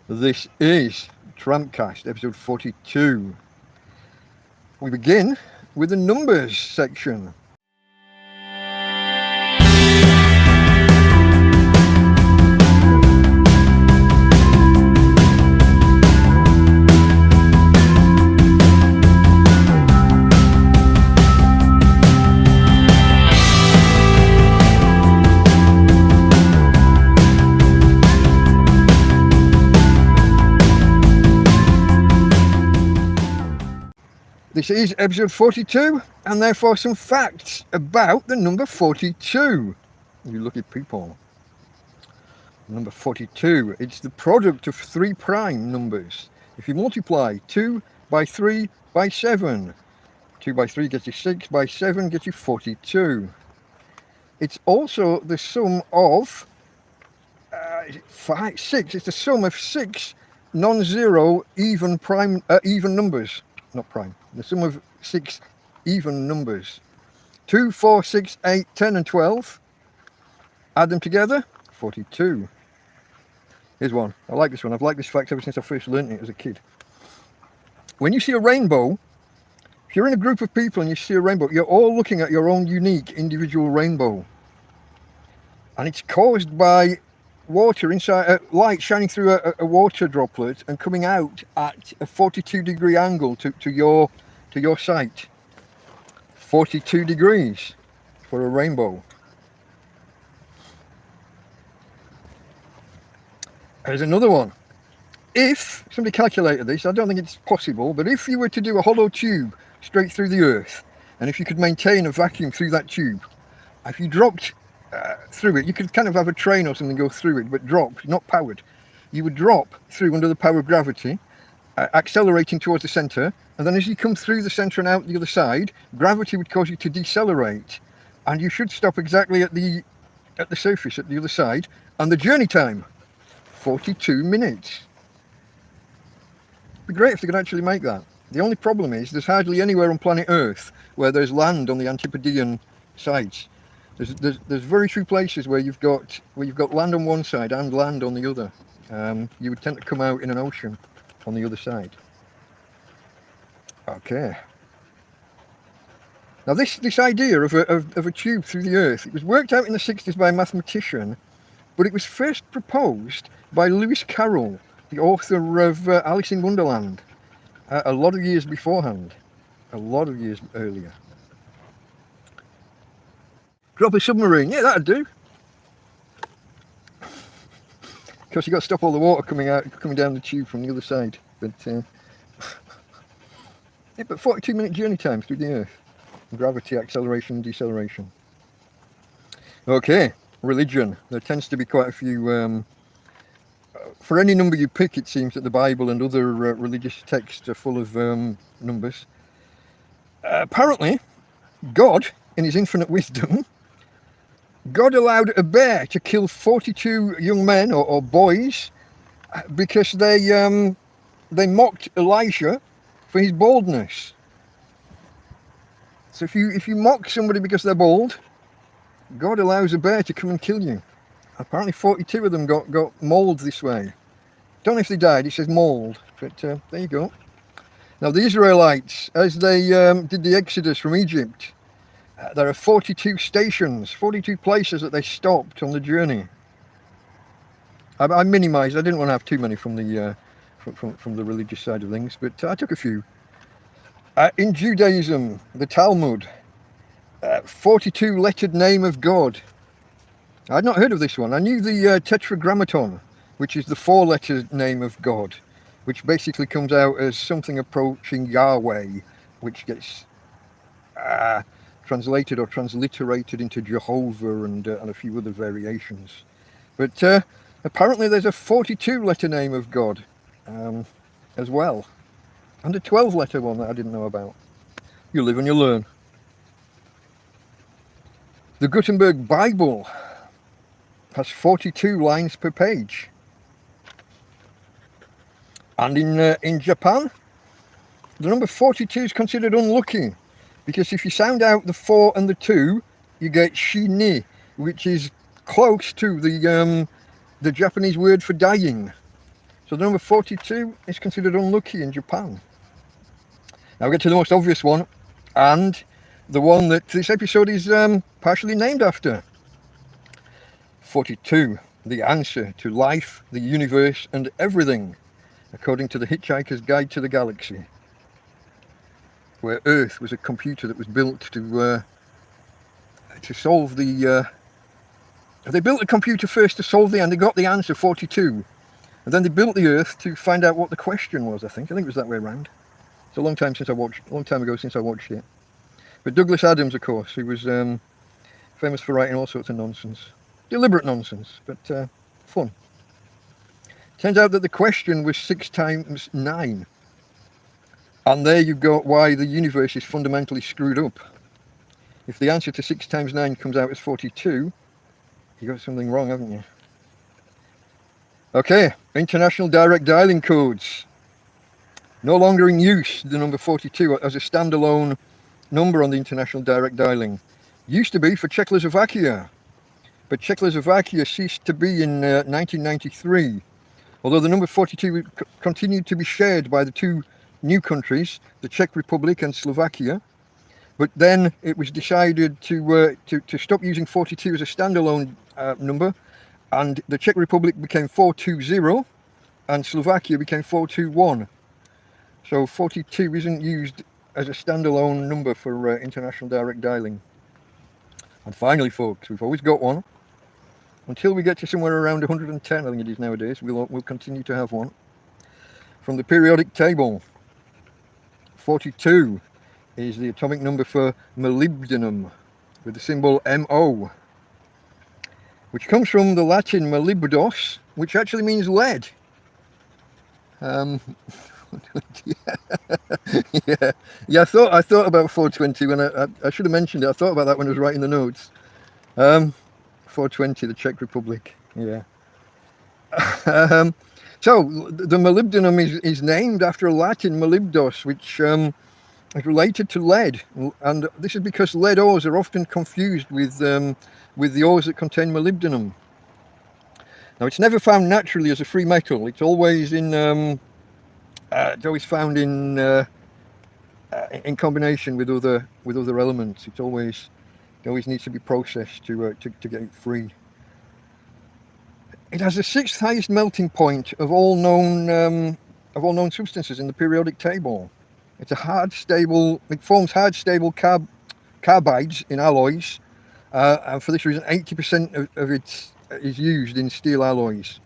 This is TrampCast, episode 42. We begin with the numbers section. This is episode 42, and therefore some facts about the number 42. You lucky people. Number 42, it's the product of three prime numbers. If you multiply 2 by 3 by 7, 2 by 3 gets you 6, by 7 gets you 42. It's also the sum of 6. It's the sum of 6 non-zero even numbers. Not prime, the sum of 6 even numbers. 2, 4, 6, 8, 10 and 12. Add them together, 42. Here's one. I like this one. I've liked this fact ever since I first learned it as a kid. When you see a rainbow, if you're in a group of people and you see a rainbow, you're all looking at your own unique individual rainbow. And it's caused by water inside, light shining through a water droplet and coming out at a 42-degree angle to your sight. 42 degrees for a rainbow. There's another one. If somebody calculated this, I don't think it's possible, but if you were to do a hollow tube straight through the earth, and if you could maintain a vacuum through that tube, if you dropped through it, you could kind of have a train or something go through it, but drop, not powered. You would drop through under the power of gravity, accelerating towards the centre, and then as you come through the centre and out the other side, gravity would cause you to decelerate, and you should stop exactly at the surface at the other side. And the journey time, 42 minutes. It'd be great if they could actually make that. The only problem is there's hardly anywhere on planet Earth where there's land on the Antipodean sides. There's very few places where you've got land on one side and land on the other. You would tend to come out in an ocean on the other side. Okay. Now this idea of a tube through the earth, it was worked out in the 60s by a mathematician, but it was first proposed by Lewis Carroll, the author of Alice in Wonderland, a lot of years beforehand, a lot of years earlier. Drop a submarine, yeah, that'd do. Of course, you've got to stop all the water coming down the tube from the other side. But yeah, but 42-minute journey time through the earth. Gravity, acceleration, deceleration. Okay, religion. There tends to be quite a few. For any number you pick, it seems that the Bible and other religious texts are full of numbers. Apparently, God, in his infinite wisdom, God allowed a bear to kill 42 young men or boys because they mocked Elijah for his baldness. So if you mock somebody because they're bald, God allows a bear to come and kill you. Apparently 42 of them got mauled this way. Don't know if they died, it says mauled, but there you go. Now the Israelites, as they did the Exodus from Egypt, there are 42 stations, 42 places that they stopped on the journey. I minimised. I didn't want to have too many from the religious side of things, but I took a few. In Judaism, the Talmud, 42 lettered name of God. I'd not heard of this one. I knew the Tetragrammaton, which is the 4-letter name of God, which basically comes out as something approaching Yahweh, which gets translated or transliterated into Jehovah and a few other variations. But apparently there's a 42-letter name of God as well, and a 12-letter one that I didn't know about. You live and you learn. The Gutenberg Bible has 42 lines per page. And in Japan, the number 42 is considered unlucky, because if you sound out the 4 and the 2, you get shi ni, which is close to the Japanese word for dying. So the number 42 is considered unlucky in Japan. Now we get to the most obvious one, and the one that this episode is partially named after. 42, the answer to life, the universe, and everything, according to the Hitchhiker's Guide to the Galaxy, where Earth was a computer that was built to solve the... they built a computer first to solve and they got the answer 42, and then they built the Earth to find out what the question was. I think it was that way around. It's a long time ago since I watched it. But Douglas Adams, of course, who was famous for writing all sorts of nonsense. Deliberate nonsense, but fun. Turns out that the question was 6 times 9. And there you got why the universe is fundamentally screwed up. If the answer to 6 times 9 comes out as 42, you got something wrong, haven't you? Okay, international direct dialing codes. No longer in use, the number 42 as a standalone number on the international direct dialing. Used to be for Czechoslovakia, but Czechoslovakia ceased to be in 1993, although the number 42 continued to be shared by the two new countries, the Czech Republic and Slovakia. But then it was decided to stop using 42 as a standalone number, and the Czech Republic became 420 and Slovakia became 421. So 42 isn't used as a standalone number for international direct dialing. And finally, folks, we've always got one. Until we get to somewhere around 110, I think it is nowadays, we'll continue to have one. From the periodic table, 42 is the atomic number for molybdenum, with the symbol MO, which comes from the Latin molybdos, which actually means lead. Yeah, I thought about 420 when I should have mentioned it. I thought about that when I was writing the notes. 420, the Czech Republic. Yeah. So the molybdenum is named after a Latin molybdos, which is related to lead, and this is because lead ores are often confused with the ores that contain molybdenum. Now, it's never found naturally as a free metal. It's always found in combination with other elements. It always needs to be processed to get it free. It has the 6th highest melting point of all known substances in the periodic table. It's a it forms hard, stable carbides in alloys, and for this reason 80% of it is used in steel alloys,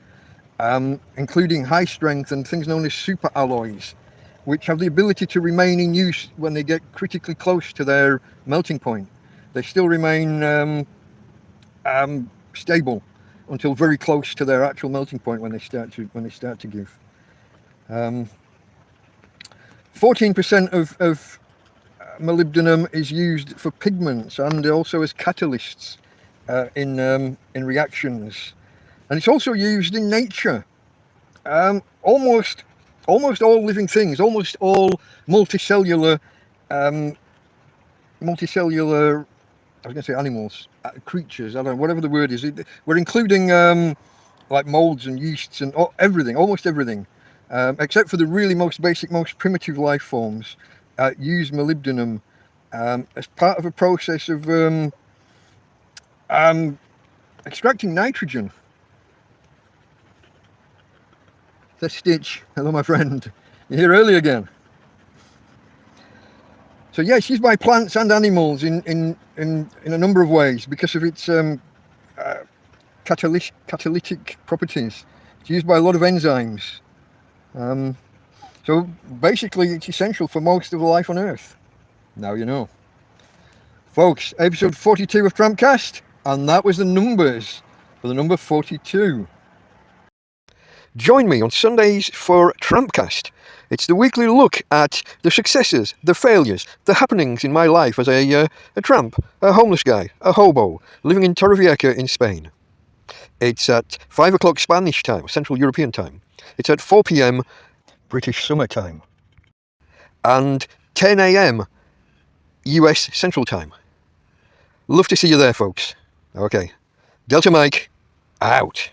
including high strength and things known as super alloys, which have the ability to remain in use when they get critically close to their melting point. They still remain stable until very close to their actual melting point when they start to give. 14% of molybdenum is used for pigments and also as catalysts in reactions, and it's also used in nature. Almost all living things, almost all multicellular. I was going to say animals, creatures. I don't know, whatever the word is. We're including like molds and yeasts and everything, almost everything. Except for the really most basic, most primitive life forms, use molybdenum as part of a process of extracting nitrogen. The Stitch, hello my friend, you're here early again. So yeah, it's used by plants and animals in a number of ways because of its catalytic properties. It's used by a lot of enzymes. So basically it's essential for most of the life on Earth. Now you know. Folks, episode 42 of TrampCast, and that was the numbers for the number 42. Join me on Sundays for TrampCast. It's the weekly look at the successes, the failures, the happenings in my life as a tramp, a homeless guy, a hobo, living in Torrevieja in Spain. It's at 5 o'clock Spanish time, Central European time. It's at 4 p.m. British Summer Time. And 10 a.m. US Central Time. Love to see you there, folks. Okay. Delta Mike, out.